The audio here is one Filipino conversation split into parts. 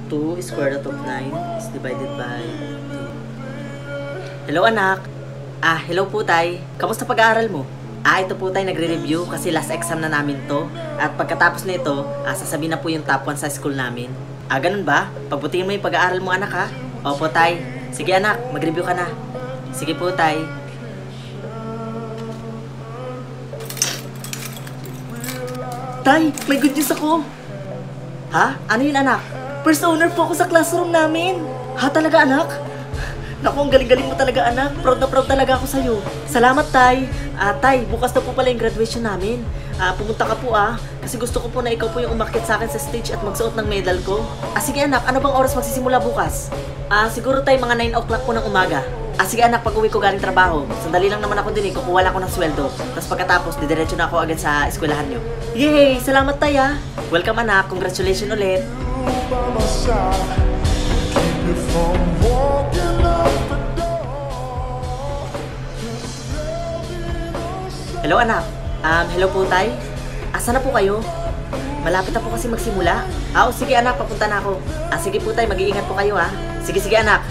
2 square root of 9 is divided by 2. Hello anak. Hello po tay. Kamusta pag-aaral mo? Ito po tay, nagre-review kasi last exam na namin to. At pagkatapos nito, sasabihin na po yung top 1 sa school namin. Ganun ba? Pagbutihin mo yung pag-aaral mo anak ha? Opo tay. Sige anak, mag-review ka na. Sige po tay. Tay, may good news ako. Ha? Ano yun anak? First owner po ako sa classroom namin. Ha talaga anak? Naku, ang galing-galing mo talaga anak. Proud na proud talaga ako sa'yo. Salamat tay. Tay, bukas na po pala yung graduation namin. Pumunta ka po kasi gusto ko po na ikaw po yung umakyat sa akin sa stage at magsuot ng medal ko. Sige anak, ano bang oras magsisimula bukas? Siguro tay mga 9 o'clock po ng umaga. Sige anak, pag uwi ko galing trabaho, sandali lang naman ako din kukuha lang ako ng sweldo. Tapos pagkatapos, didiretso na ako agad sa eskwelahan nyo. Yay! Salamat tay Welcome anak, congratulations ulit. Hello anak. Hello po tay. Asa na po kayo? Malapit na po kasi magsimula. Sige anak, papunta na ako. Sige po tay, mag-iingat po kayo Sige anak.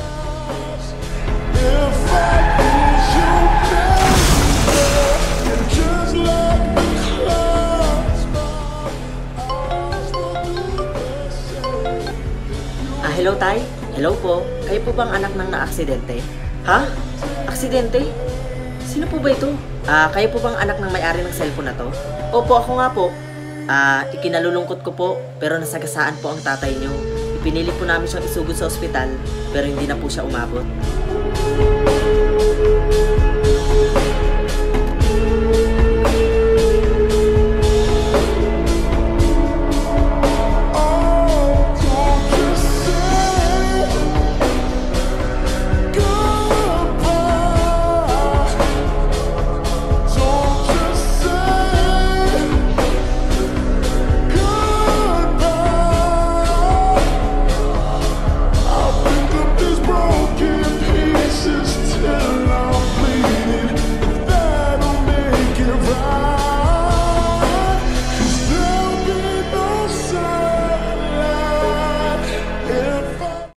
Hello tay. Hello po. Kayo po bang anak ng na-aksidente? Ha? Aksidente? Sino po ba ito? Kayo po bang anak ng may-ari ng cellphone na to? Opo, ako nga po. Ikinalulungkot ko po, pero nasagasaan po ang tatay niyo. Ipinilit po namin siyang isugod sa ospital, pero hindi na po siya umabot.